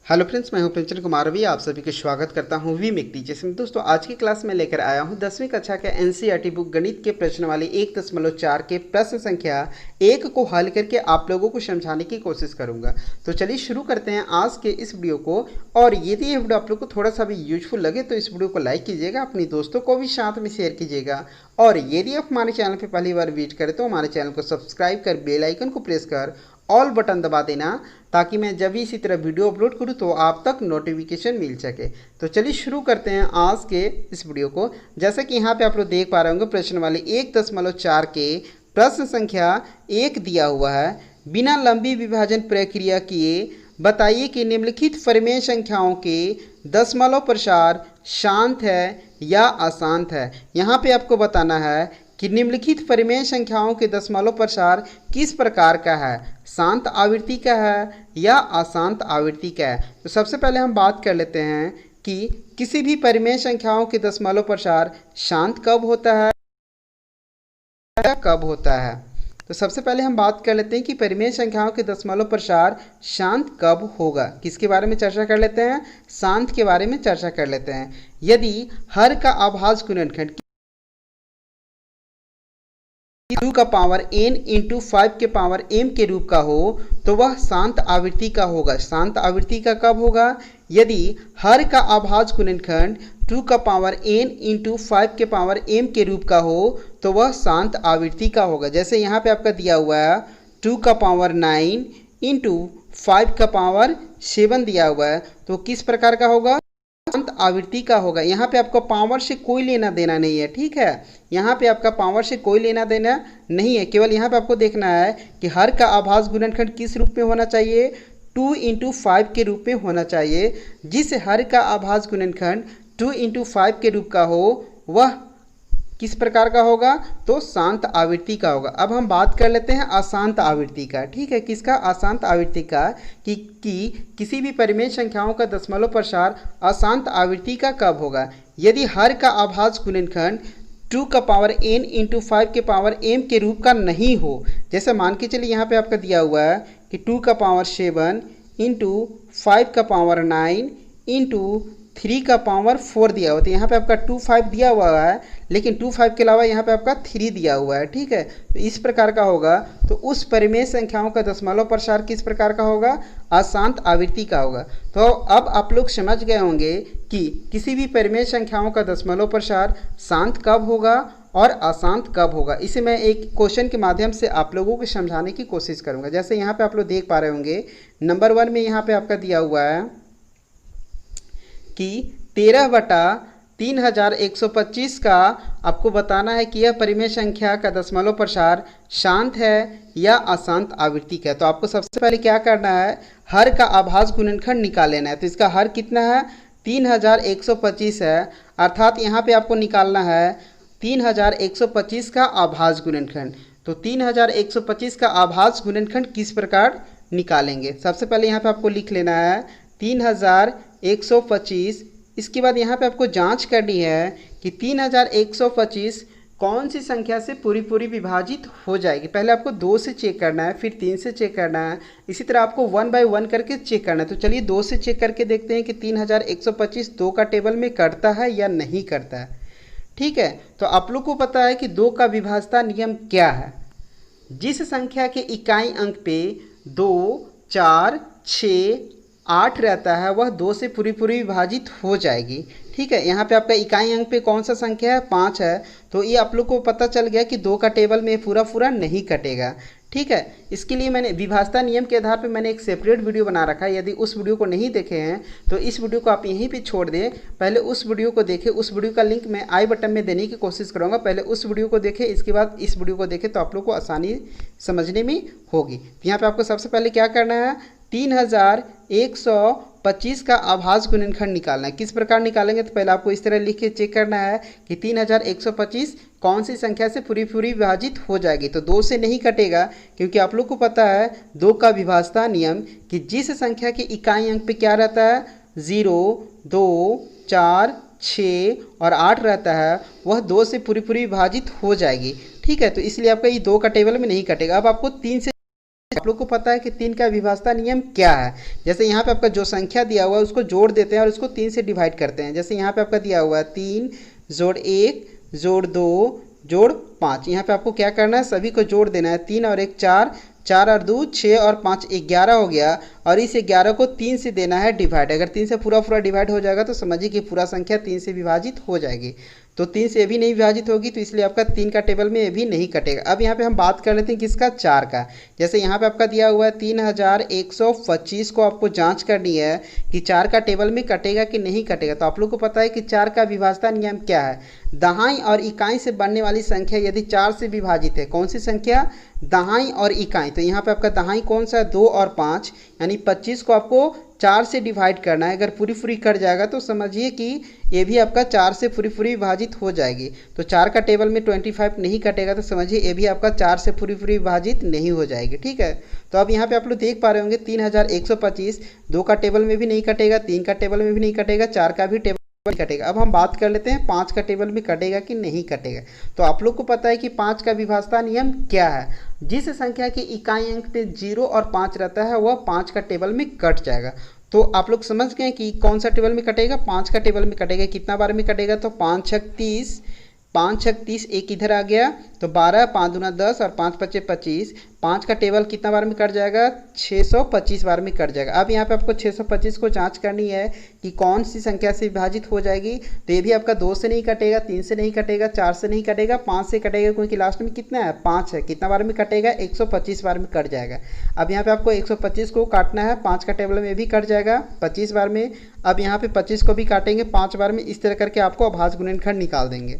Hello friends, मैं हूं प्रिंचल कुमार रवि। आप सभी का स्वागत करता हूं वी मेक टीचर्स में। दोस्तों, आज की क्लास में लेकर आया हूं 10वीं कक्षा के एनसीईआरटी बुक गणित के प्रश्न वाली 1.4 के प्रश्न संख्या 1 को हल करके आप लोगों को समझाने की कोशिश करूंगा। तो चलिए शुरू करते हैं आज के इस वीडियो को। और यदि ये वीडियो आप लोग को थोड़ा सा भी यूजफुल लगे तो इस वीडियो को लाइक कीजिएगा, अपनी दोस्तों को भी साथ में शेयर कीजिएगा। और यदि आप हमारे चैनल पर पहली बार विजिट करें तो हमारे चैनल को सब्सक्राइब कर बेल आइकन को प्रेस कर ऑल बटन दबा देना, ताकि मैं जब भी इसी तरह वीडियो अपलोड करूं तो आप तक नोटिफिकेशन मिल सके। तो चलिए शुरू करते हैं आज के इस वीडियो को। जैसे कि यहाँ पे आप लोग देख पा रहे होंगे, प्रश्न वाले 1.4 के प्रश्न संख्या 1 दिया हुआ है। बिना लंबी विभाजन प्रक्रिया किए बताइए कि निम्नलिखित परिमेय संख्याओं के दशमलव प्रसार शांत है या अशांत है। यहाँ पे आपको बताना है कि निम्नलिखित परिमेय संख्याओं के दशमलव प्रसार किस प्रकार का है, शांत आवृत्ति का है या अशांत आवृत्ति का है। तो सबसे पहले हम बात कर लेते हैं कि किसी भी परिमेय संख्याओं के दशमलव प्रसार शांत कब होता है या कब होता है। तो सबसे पहले हम बात कर लेते हैं कि परिमेय संख्याओं के दशमलव प्रसार शांत कब होगा। किसके बारे में चर्चा कर लेते हैं? शांत के बारे में चर्चा कर लेते हैं। यदि हर का अभाज्य गुणनखंड 2 का पावर n इंटू 5 के पावर m के रूप का हो तो वह शांत आवृत्ति का होगा। शांत आवृत्ति का कब होगा? यदि हर का अभाज्य गुणनखंड 2 का पावर n इंटू 5 के पावर m के रूप का हो तो वह शांत आवृत्ति का होगा। जैसे यहाँ पे आपका दिया हुआ है 2 का पावर 9 इंटू 5 का पावर 7 दिया हुआ है, तो किस प्रकार का होगा? शांत आवृत्ति का होगा। यहाँ पे आपको पावर से कोई लेना देना नहीं है, ठीक है। यहाँ पे आपका पावर से कोई लेना देना नहीं है, केवल यहाँ पे आपको देखना है कि हर का अभाज्य गुणनखंड किस रूप में होना चाहिए? 2 इंटू 5 के रूप में होना चाहिए। जिस हर का अभाज्य गुणनखंड 2 इंटू 5 के रूप का हो वह किस प्रकार का होगा? तो शांत आवृत्ति का होगा। अब हम बात कर लेते हैं अशांत आवृत्ति का, ठीक है। किसका? अशांत आवृत्ति का। कि किसी भी परिमेय संख्याओं का दशमलव प्रसार अशांत आवृत्ति का कब होगा? यदि हर का अभाज्य गुणनखंड 2 का पावर n इंटू 5 के पावर m के रूप का नहीं हो। जैसे मान के चलिए यहाँ पे आपका दिया हुआ है कि 2 का पावर 7 इंटू 5 का पावर 9 इंटू 3 का पावर 4 दिया हुआ। तो यहाँ पे आपका 2 5 दिया हुआ है, लेकिन 2 5 के अलावा यहाँ पे आपका 3 दिया हुआ है, ठीक है। तो इस प्रकार का होगा। तो उस परिमेय संख्याओं का दशमलव प्रसार किस प्रकार का होगा? अशांत आवृत्ति का होगा। तो अब आप लोग समझ गए होंगे कि किसी भी परिमेय संख्याओं का दशमलव प्रसार शांत कब होगा और अशांत कब होगा। इसे मैं एक क्वेश्चन के माध्यम से आप लोगों को समझाने की कोशिश करूँगा। जैसे यहाँ पे आप लोग देख पा रहे होंगे, नंबर 1 में यहाँ पे आपका दिया हुआ है कि 13/3125 का आपको बताना है कि यह परिमेय संख्या का दशमलव प्रसार शांत है या अशांत आवृत्ति का है। तो आपको सबसे पहले क्या करना है? हर का अभाज्य गुणनखंड निकाल लेना है। तो इसका हर कितना है? 3125 है। अर्थात यहाँ पे आपको निकालना है 3125 का अभाज्य गुणनखंड। तो 3125 का अभाज्य गुणनखंड किस प्रकार निकालेंगे? सबसे पहले यहाँ पे आपको लिख लेना है 3125। इसके बाद यहाँ पे आपको जांच करनी है कि 3125 कौन सी संख्या से पूरी विभाजित हो जाएगी। पहले आपको 2 से चेक करना है, फिर 3 से चेक करना है, इसी तरह आपको 1 बाय 1 करके चेक करना है। तो चलिए 2 से चेक करके देखते हैं कि 3125 2 का टेबल में करता है या नहीं करता है, ठीक है। तो आप लोग को पता है कि 2 का विभाज्यता नियम क्या है। जिस संख्या के इकाई अंक पे 2 4 6 8 रहता है वह 2 से पूरी विभाजित हो जाएगी, ठीक है। यहाँ पे आपका इकाई अंक पे कौन सा संख्या है? 5 है। तो ये आप लोग को पता चल गया कि 2 का टेबल में पूरा नहीं कटेगा, ठीक है। इसके लिए मैंने विभाज्यता नियम के आधार पे मैंने एक सेपरेट वीडियो बना रखा है। यदि उस वीडियो को नहीं देखे हैं तो इस वीडियो को आप यहीं पे छोड़ दें, पहले उस वीडियो को देखें। उस वीडियो का लिंक मैं आई बटन में देने की कोशिश करूँगा। पहले उस वीडियो को देखें, इसके बाद इस वीडियो को देखें, तो आप लोग को आसानी समझने में होगी। तो यहाँ पर आपको सबसे पहले क्या करना है? 3125 का अभाज्य गुणनखंड निकालना है। किस प्रकार निकालेंगे? तो पहले आपको इस तरह लिख के चेक करना है कि 3125 कौन सी संख्या से पूरी विभाजित हो जाएगी। तो 2 से नहीं कटेगा, क्योंकि आप लोग को पता है 2 का विभाज्यता नियम कि जिस संख्या के इकाई अंक पे क्या रहता है? 0 2 4 6 और 8 रहता है वह 2 से पूरी विभाजित हो जाएगी, ठीक है। तो इसलिए आपका ये 2 का टेबल में नहीं कटेगा। अब आपको 3 से आप लोग को पता है कि 3 का विभाज्यता नियम क्या है। जैसे यहाँ पे आपका जो संख्या दिया हुआ है उसको जोड़ देते हैं और उसको 3 से डिवाइड करते हैं। जैसे यहाँ पे आपका दिया हुआ है 3 जोड़ 1 जोड़ 2 जोड़ 5। यहाँ पे आपको क्या करना है, सभी को जोड़ देना है। 3 और 1 4, 4 और 2 6 और 5 11 हो गया और इस 11 को 3 से देना है डिवाइड। अगर 3 से पूरा पूरा डिवाइड हो जाएगा तो समझिए कि पूरा संख्या 3 से विभाजित हो जाएगी। तो 3 से ये भी नहीं विभाजित होगी, तो इसलिए आपका 3 का टेबल में ये भी नहीं कटेगा। अब यहाँ पे हम बात कर लेते हैं किसका, 4 का। जैसे यहाँ पे आपका दिया हुआ है 3125 को आपको जांच करनी है कि 4 का टेबल में कटेगा कि नहीं कटेगा। तो आप लोग को पता है कि 4 का विभाज्यता नियम क्या है, दहाई और इकाई से बनने वाली संख्या यदि 4 से विभाजित है, कौन सी संख्या, दहाई और इकाई। तो यहाँ पे आपका दहाई कौन सा है, 2 और 5, यानी 25 को आपको 4 से डिवाइड करना है। अगर पूरी पूरी कट जाएगा तो समझिए कि ये भी आपका 4 से पूरी पूरी विभाजित हो जाएगी। तो 4 का टेबल में 25 नहीं कटेगा तो समझिए ये भी आपका 4 से पूरी पूरी विभाजित नहीं हो जाएगी। ठीक है, तो अब यहाँ पे आप लोग देख पा रहे होंगे 3125 2 का टेबल में भी नहीं कटेगा, 3 का टेबल में भी नहीं कटेगा, 4 का भी टेबल कटेगा। अब हम बात कर लेते हैं 5 का टेबल में कटेगा कि नहीं कटेगा। तो आप लोग को पता है कि 5 का विभाज्यता नियम क्या है, जिस संख्या के इकाई अंक पे 0 और 5 रहता है वह 5 का टेबल में कट जाएगा। तो आप लोग समझ गए कि कौन सा टेबल में कटेगा, 5 का टेबल में कटेगा। कितना बार में कटेगा, तो 5 छक 30, 5 छक 30, एक इधर आ गया तो 12, 5 दूना 10 और 5 पचे 25। 5 का टेबल कितना बार में कट जाएगा, 625 बार में कट जाएगा। अब यहाँ पे आपको 625 को जांच करनी है कि कौन सी संख्या से विभाजित हो जाएगी। तो ये भी आपका 2 से नहीं कटेगा, 3 से नहीं कटेगा, 4 से नहीं कटेगा, 5 से कटेगा, क्योंकि लास्ट में कितना है, 5 है। कितना बार में कटेगा, 125 बार में कट जाएगा। अब यहाँ पे आपको 125 को काटना है, 5 का टेबल में भी कट जाएगा 25 बार में। अब यहाँ पे 25 को भी काटेंगे 5 बार में। इस तरह करके आपको अभाज्य गुणनखंड निकाल देंगे।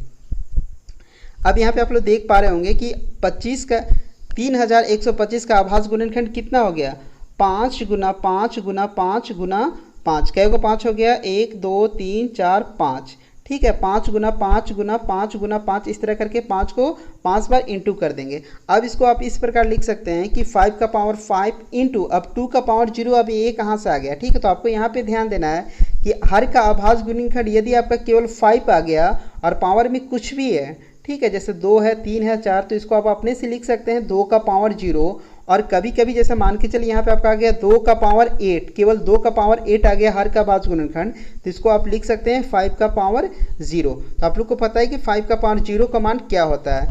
अब यहाँ पे आप लोग देख पा रहे होंगे कि 3125 का अभाज्य गुणनखंड कितना हो गया, 5 गुना 5 गुना 5 गुना 5। कै को 5 हो गया, 1 2 3 4 5। ठीक है, 5 गुना 5 गुना 5 गुना 5, इस तरह करके 5 को 5 बार इंटू कर देंगे। अब इसको आप इस प्रकार लिख सकते हैं कि 5 का पावर 5 इंटू, अब 2 का पावर 0, अब ये कहाँ से आ गया। ठीक है, तो आपको यहाँ पे ध्यान देना है कि हर का अभाज्य गुणनखंड यदि आपका केवल 5 आ गया और पावर में कुछ भी है, ठीक है, जैसे 2 है, 3 है, 4, तो इसको आप अपने से लिख सकते हैं 2 का पावर 0। और कभी कभी जैसे मान के चलिए यहाँ पे आपका आ गया 2 का पावर 8, केवल 2 का पावर 8 आ गया हर का अभाज्य गुणनखंड, तो इसको आप लिख सकते हैं 5 का पावर 0। तो आप लोग को पता है कि 5 का पावर 0 का मान क्या होता है।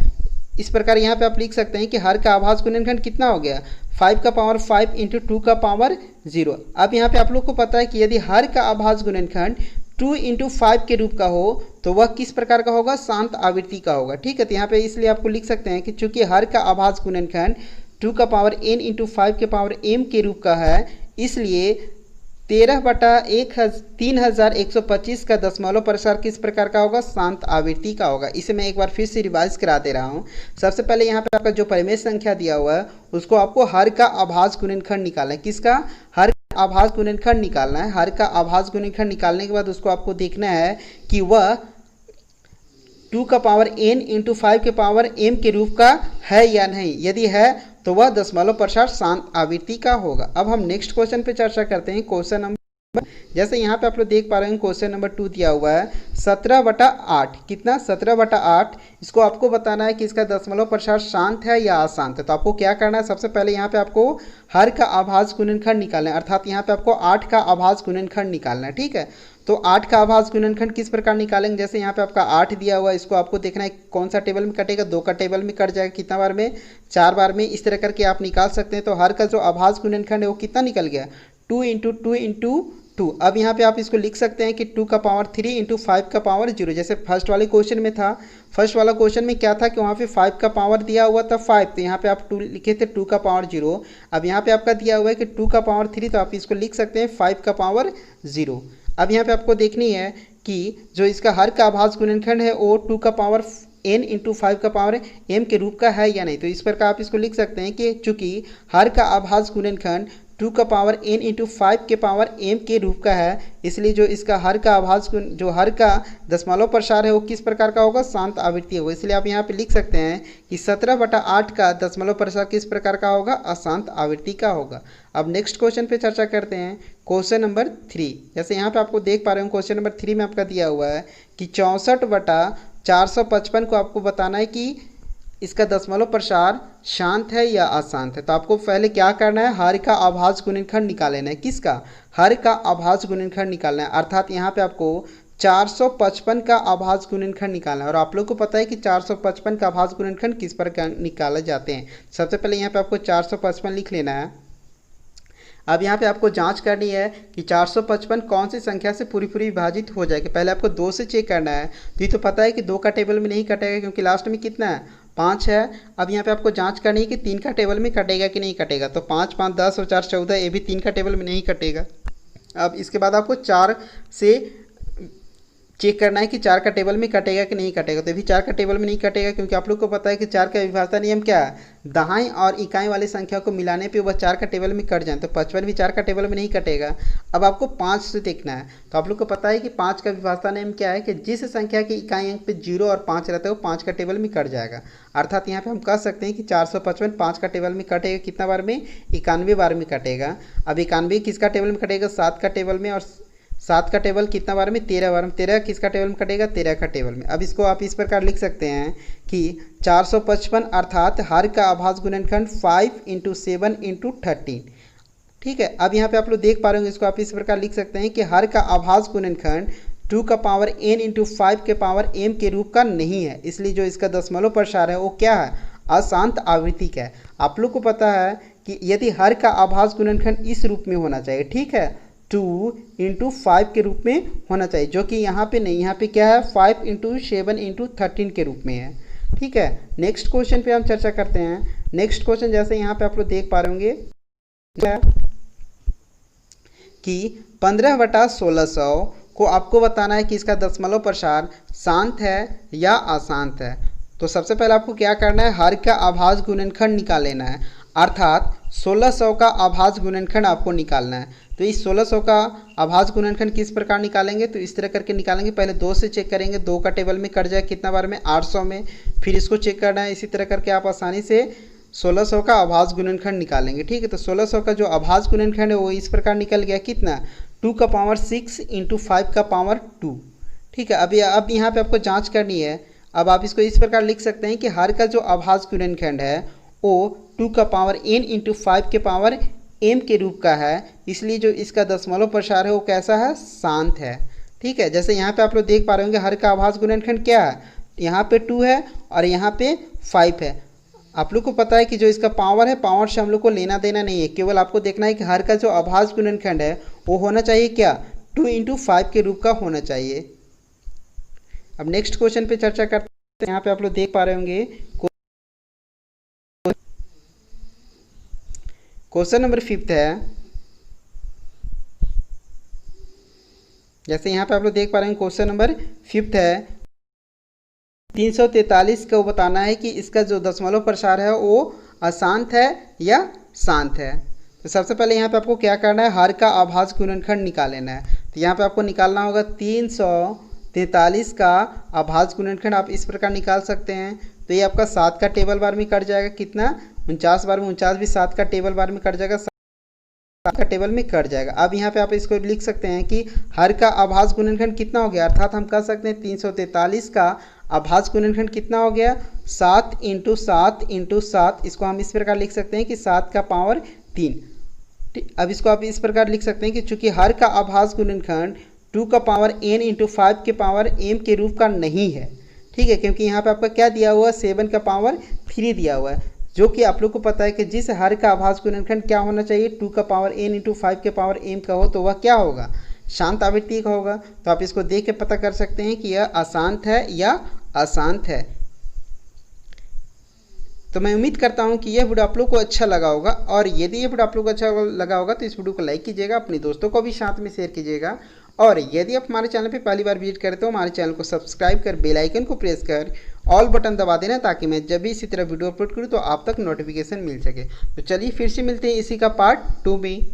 इस प्रकार यहाँ पे आप लिख सकते हैं कि हर का अभाज्य गुणनखंड कितना हो गया, 5 का पावर 5 इंटू 2 का पावर 0। अब यहाँ पे आप लोग को पता है कि यदि हर का अभाज्य गुणनखंड 2 इंटू 5 के रूप का हो तो वह किस प्रकार का होगा, शांत आवृत्ति का होगा। ठीक है, तो यहाँ पे इसलिए आपको लिख सकते हैं कि चूंकि हर का अभाज्य गुणनखंड 2 का पावर n इंटू 5 के पावर m के रूप का है, इसलिए 13/3125 का दशमलव प्रसार किस प्रकार का होगा, शांत आवृत्ति का होगा। इसे मैं एक बार फिर से रिवाइज करा दे रहा हूँ। सबसे पहले यहाँ पे आपका जो परिमेय संख्या दिया हुआ है उसको आपको हर का अभाज्य गुणनखंड निकालना है। किसका, हर अभाज्य गुणनखंड निकालना है। हर का अभाज्य गुणनखंड निकालने के बाद उसको आपको देखना है कि वह 2 का पावर n इंटू 5 के पावर m के रूप का है या नहीं। यदि है तो वह दशमलव प्रसार शांत आवृत्ति का होगा। अब हम नेक्स्ट क्वेश्चन पे चर्चा करते हैं, क्वेश्चन नंबर, जैसे यहाँ पे आप लोग देख पा रहे हैं क्वेश्चन नंबर 2 दिया हुआ है 17/8। कितना, 17/8। इसको आपको बताना है कि इसका दशमलव प्रसार शांत है या अशांत है। तो आपको क्या करना है, सबसे पहले यहाँ पे आपको हर का अभाज्य गुणनखंड निकालना है, अर्थात यहाँ पे आपको 8 का अभाज्य गुणनखंड निकालना है। ठीक है, तो 8 का अभाज्य गुणनखंड किस प्रकार निकालेंगे, जैसे यहाँ पे आपका 8 दिया हुआ है, इसको आपको देखना है कौन सा टेबल में कटेगा, 2 का टेबल में कट जाएगा। कितना बार में, 4 बार में। इस तरह करके आप निकाल सकते हैं। तो हर का जो अभाज्य गुणनखंड है वो कितना निकल गया, 2 इंटू 2 इंटू 2। अब यहाँ पे आप इसको लिख सकते हैं कि 2 का पावर 3 इंटू 5 का पावर 0। जैसे फर्स्ट वाले क्वेश्चन में था, फर्स्ट वाला क्वेश्चन में क्या था कि वहाँ पे 5 का पावर दिया हुआ था 5, तो यहाँ पे आप 2 लिखे थे, 2 का पावर 0। अब यहाँ पे आपका दिया हुआ है कि 2 का पावर 3, तो आप इसको लिख सकते हैं 5 का पावर 0। अब यहाँ पे आपको देखनी है कि जो इसका हर का अभाज्य गुणनखंड है वो 2 का पावर n इंटू 5 का पावर m के रूप का है या नहीं। तो इस प्रकार आप इसको लिख सकते हैं कि चूंकि हर का अभाज्य गुणनखंड 2 का पावर n इंटू 5 के पावर m के रूप का है, इसलिए जो इसका हर का अभाज्य जो हर का दशमलव प्रसार है वो किस प्रकार का होगा, शांत आवृत्ति होगा। इसलिए आप यहाँ पे लिख सकते हैं कि 17/8 का दशमलव प्रसार किस प्रकार का होगा, अशांत आवृत्ति का होगा। अब नेक्स्ट क्वेश्चन पे चर्चा करते हैं, क्वेश्चन नंबर 3। जैसे यहाँ पे आपको देख पा रहे हो क्वेश्चन नंबर 3 में आपका दिया हुआ है कि 64/455 को आपको बताना है कि इसका दशमलव प्रसार शांत है या अशांत है। तो आपको पहले क्या करना है, हर का अभाज्य गुणनखंड निकाल लेना है। किसका, हर का अभाज्य गुणनखंड निकालना है, अर्थात यहाँ पे आपको 455 का अभाज्य गुणनखंड निकालना है। और आप लोग को पता है कि 455 का अभाज्य गुणनखंड किस प्रकार निकाले जाते हैं। सबसे पहले यहाँ पे आपको 455 लिख लेना है। अब यहाँ पे आपको जांच करनी है कि 455 कौन सी संख्या से पूरी पूरी विभाजित हो जाएगी। पहले आपको 2 से चेक करना है। तो ये तो पता है कि 2 का टेबल में नहीं कटेगा, क्योंकि लास्ट में कितना है, 5 है। अब यहाँ पे आपको जांच करनी है कि 3 का टेबल में कटेगा कि नहीं कटेगा। तो 5 5 10 और 4 14, ये भी 3 का टेबल में नहीं कटेगा। अब इसके बाद आपको 4 से चेक करना है कि 4 का टेबल में कटेगा कि नहीं कटेगा। तो भी 4 का टेबल में नहीं कटेगा, क्योंकि आप लोग को पता है कि 4 का विभाज्यता नियम क्या है, दहाई और इकाई वाली संख्या को मिलाने पे वह 4 का टेबल में कट जाए। तो 55 भी 4 का टेबल में नहीं कटेगा। अब आपको 5 से देखना है। तो आप लोग को पता है कि 5 का विभाज्यता नियम क्या है कि जिस संख्या के इकाई अंक पे 0 और 5 रहता है वो 5 का टेबल में कट जाएगा। अर्थात यहाँ पे हम कह सकते हैं कि 455 5 का टेबल में कटेगा, कितना बार में, 91 बार में कटेगा। अब 91 किसका टेबल में कटेगा, 7 का टेबल में। और 7 का टेबल कितना बार में, 13 बार में। 13 किसका टेबल में कटेगा, 13 का टेबल में। अब इसको आप इस प्रकार लिख सकते हैं कि 455 अर्थात हर का अभाज्य गुणनखंड 5 × 7 × 13। ठीक है। अब यहाँ पे आप लोग देख पा रहे होंगे, इसको आप इस प्रकार लिख सकते हैं कि हर का अभाज्य गुणनखंड 2 का पावर n × 5 के पावर m के रूप का नहीं है। इसलिए जो इसका दशमलव प्रसार है वो क्या है, अशांत आवृत्ति का है। आप लोग को पता है कि यदि हर का अभाज्य गुणनखंड इस रूप में होना चाहिए, ठीक है, 2 × 5 के रूप में होना चाहिए, जो कि यहाँ पे नहीं, यहाँ पे क्या है, 5 × 7 × 13 के रूप में है। ठीक है। नेक्स्ट क्वेश्चन पे हम चर्चा करते हैं। नेक्स्ट क्वेश्चन जैसे यहाँ पे आप लोग देख पा रहे होंगे कि 15/1600 को आपको बताना है कि इसका दशमलव प्रसार शांत है या अशांत है। तो सबसे पहले आपको क्या करना है, हर का अभाज्य गुणनखंड निकाल लेना है, अर्थात 1600 का अभाज्य गुणनखंड आपको निकालना है। तो इस 1600 का अभाज्य गुणनखंड किस प्रकार निकालेंगे, तो इस तरह करके निकालेंगे। पहले 2 से चेक करेंगे, 2 का टेबल में कट जाए कितना बार में, 800 में। फिर इसको चेक करना है। इसी तरह करके आप आसानी से 1600 का अभाज्य गुणनखंड निकालेंगे। ठीक है। तो 1600 का जो अभाज्य गुणनखंड है वो इस प्रकार निकल गया, कितना, 2 का पावर 6 × 5 का पावर 2। ठीक है। अब यहाँ पे आपको जाँच करनी है। अब आप इसको इस प्रकार लिख सकते हैं कि हर का जो अभाज्य गुणनखंड है वो 2 का पावर n × 5 के पावर m के रूप का है। इसलिए जो इसका दशमलव प्रसार है वो कैसा है, शांत है। ठीक है। जैसे यहाँ पे आप लोग देख पा रहे होंगे हर का अभाज्य गुणनखंड क्या है, यहाँ पे 2 है और यहाँ पे 5 है। आप लोग को पता है कि जो इसका पावर है, पावर से हम लोग को लेना देना नहीं है, केवल आपको देखना है कि हर का जो अभाज्य गुणनखंड है वो होना चाहिए क्या, 2 × 5 के रूप का होना चाहिए। अब नेक्स्ट क्वेश्चन पे चर्चा करते हैं। यहाँ पे आप लोग देख पा रहे होंगे क्वेश्चन नंबर 5 है। जैसे यहाँ पे आप लोग देख पा रहे हैं क्वेश्चन नंबर 5 है, 343 को बताना है कि इसका जो दशमलव प्रसार है वो अशांत है या शांत है। तो सबसे पहले यहाँ पे आपको क्या करना है, हर का अभाज्य गुणनखंड निकाल लेना है। तो यहाँ पे आपको निकालना होगा 343 का अभाज्य गुणनखंड। आप इस प्रकार निकाल सकते हैं। तो ये आपका 7 का टेबल बार में कट जाएगा, कितना, 49 बार में। 49 भी 7 का टेबल बार में कट जाएगा, 7 का टेबल में कट जाएगा। अब यहाँ पे आप इसको लिख सकते हैं कि हर का अभाज्य गुणनखंड कितना हो गया, अर्थात हम कह सकते हैं 343 का अभाज्य गुणनखंड कितना हो गया, 7 × 7 × 7। इसको हम इस प्रकार लिख सकते हैं कि 7 का पावर 3। ठीक। अब इसको आप इस प्रकार लिख सकते हैं कि चूंकि हर का अभाज्य गुणनखंड 2 का पावर n × 5 के पावर m के रूप का नहीं है। ठीक है। क्योंकि यहाँ पे आपका क्या दिया हुआ है, 7 का पावर 3 दिया हुआ है, जो कि आप लोग को पता है कि जिस हर का अभाज्य गुणनखंड क्या होना चाहिए, 2 का पावर n × 5 के पावर m का हो, तो वह क्या होगा, शांत आवृत्ति का होगा। तो आप इसको देख के पता कर सकते हैं कि यह अशांत है या अशांत है। तो मैं उम्मीद करता हूं कि यह वीडियो आप लोग को अच्छा लगा होगा, और यदि यह वीडियो आप लोग को अच्छा लगा होगा तो इस वीडियो को लाइक कीजिएगा, अपने दोस्तों को भी साथ में शेयर कीजिएगा। और यदि आप हमारे चैनल पे पहली बार विजिट करें तो हमारे चैनल को सब्सक्राइब कर बेल आइकन को प्रेस कर ऑल बटन दबा देना, ताकि मैं जब भी इसी तरह वीडियो अपलोड करूँ तो आप तक नोटिफिकेशन मिल सके। तो चलिए फिर से मिलते हैं इसी का पार्ट 2 में।